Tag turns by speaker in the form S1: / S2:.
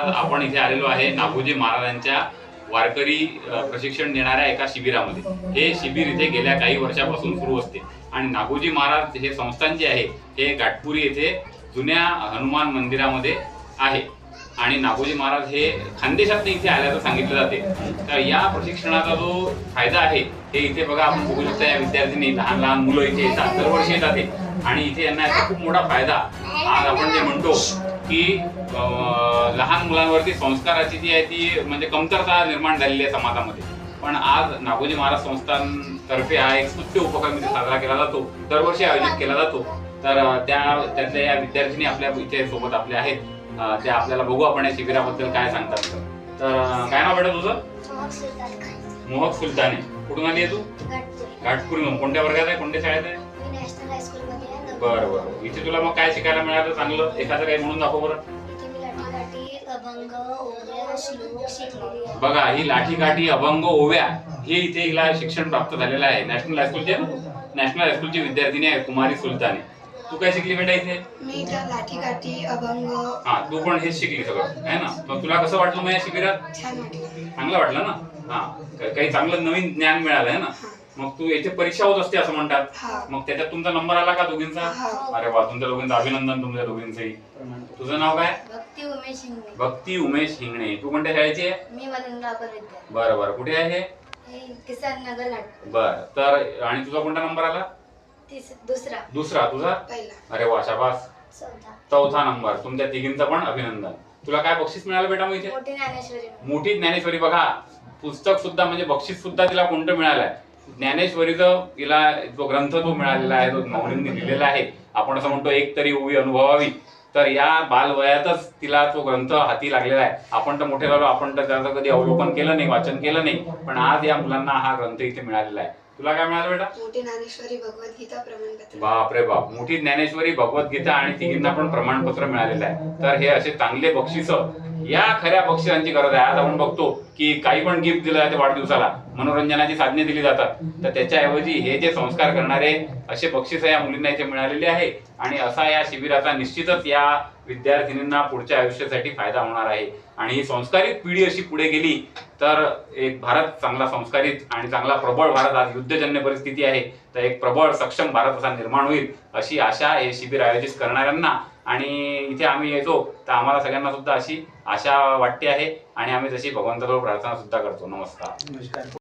S1: आज आपण इथे आलेलो आहे नागोजी महाराजांच्या वारकरी प्रशिक्षण देणाऱ्या एका शिबिरामध्ये। हे शिबिर इथे गेल्या काही वर्षापासून सुरू असते आणि नागोजी महाराज हे संस्थान जे आहे हे घाटपुरी येथे जुन्या हनुमान मंदिरामध्ये आहे आणि नागोजी महाराज हे खानदेशात इथे आल्याचं सांगितलं जाते। तर या प्रशिक्षणाचा जो फायदा आहे हे इथे बघा आपण बघू शकता। या विद्यार्थ्यांनी लहान लहान मुलं इथे येतात, दरवर्षी येतात आणि इथे यांना याचा खूप मोठा फायदा आज आपण जे म्हणतो की लहान मुलांवरती संस्काराची जी आहे ती म्हणजे कमतरता निर्माण झालेली आहे समाजामध्ये, पण आज नागोजी महाराज संस्थान तर्फे हा एक स्तुत्य उपक्रम इथे साजरा केला जातो, दरवर्षी आयोजित केला जातो। तर त्यातल्या या विद्यार्थिनी आपल्या इथे सोबत आपल्या आहेत, त्या आपल्याला बघू आपण या शिबिराबद्दल काय सांगतात। तर काय नाव बेटा तुझं? मोहक सुलताने। कुठून आली आहे तू? घाटपुरी। कोणत्या वर्गात आहे, कोणत्या शाळेत आहे?
S2: नॅशनल हायस्कूल मध्ये आहे।
S1: बरं बरं। इथे तुला मग काय शिकायला मिळालं चांगलं? एखादं काही म्हणून दाखव बरं।
S2: अभंग ओव्या श्लोक शिकलेली आहे।
S1: बघा ही लाठीकाठी अभंग ओव्या हे इथे हिला शिक्षण प्राप्त झालेलं आहे। नॅशनल हायस्कूलची नॅशनल हायस्कूलची विद्यार्थिनी आहे कुमारी सुलताने। तू काय शिकली बेटा इथे?
S2: मी तर लाठीकाठी अभंग।
S1: हा, तू पण हेच शिकली सगळं आहे ना? मग तुला कसं वाटलं मग या शिबिरात?
S2: छान वाटलं।
S1: चांगलं वाटलं ना? हा, काही चांगलं नवीन ज्ञान मिळालं आहे ना? मग तू याची परीक्षा होत असते असं म्हणतात, मग त्याच्यात तुमचा नंबर आला का दोघींचा? अरे वा, तुमच्या दोघींचं अभिनंदन, तुमच्या दोघींचंही। तुझं नाव काय?
S2: भक्ती उमेश हिंगणे।
S1: भक्ती उमेश हिंगणे। तू कोणत्या शाळेची आहे?
S2: मी मलंदा अपर विद्यालय।
S1: बरं बरं। कुठे आहे
S2: हे किसान नगर घाट।
S1: बरं। तर आणि तुझा कोणता नंबर आला?
S2: दुसरा।
S1: दुसरा। तुझा?
S2: पहिला।
S1: अरे वा, शाबास। चौथा नंबर। तुमच्या तिघींचं पण अभिनंदन। तुला काय बक्षीस मिळालं बेटा मग इथे?
S2: मोठी ज्ञानेश्वरी।
S1: मोठी ज्ञानेश्वरी। बघा पुस्तक सुद्धा म्हणजे बक्षीस सुद्धा तिला कोणतं मिळालंय? ज्ञानेश्वरीचं तिला जो ग्रंथ तो मिळालेला आहे, तो माऊलींनी लिहिलेला आहे। आपण असं म्हणतो एक तरी ओवी अनुभवावी, तर या बालवयातच तिला तो ग्रंथ हाती लागलेला आहे। आपण तर मोठे झालो, आपण तर त्याचं कधी अवलोकन केलं नाही, वाचन केलं नाही, पण आज या मुलांना हा ग्रंथ इथे मिळालेला आहे। तुला काय मिळालं बेटा?
S2: मोठी ज्ञानेश्वरी भगवद्गीता प्रमाणपत्र।
S1: बापरे बाप, मोठी ज्ञानेश्वरी भगवद्गीता आणि तिघींना पण प्रमाणपत्र मिळालेलं आहे। तर हे असे चांगले बक्षीस, या खऱ्या बक्षिसांची गरज आहे। आज आपण बघतो की काही पण गिफ्ट दिलं जाते वाढदिवसाला, मनोरंजनाची साधने दिली जातात, तर त्याच्याऐवजी हे जे संस्कार करणारे असे बक्षीस या मुलींना इथे मिळालेले आहे आणि असा या शिबिराचा निश्चितच या विद्यार्थिनींना पुढच्या आयुष्यासाठी फायदा होणार आहे। आणि ही संस्कारित पिढी अशी पुढे गेली तर एक भारत चांगला संस्कारित आणि चांगला प्रबळ भारत, आज युद्धजन्य परिस्थिती आहे तर एक प्रबळ सक्षम भारत असा निर्माण होईल अशी आशा हे शिबिर आयोजित करणाऱ्यांना आणि इथे आम्ही येतो तर आम्हाला सगळ्यांना सुद्धा अशी आशा वाटते आहे आणि आम्ही तशी भगवंताजवळ प्रार्थना सुद्धा करतो। नमस्कार।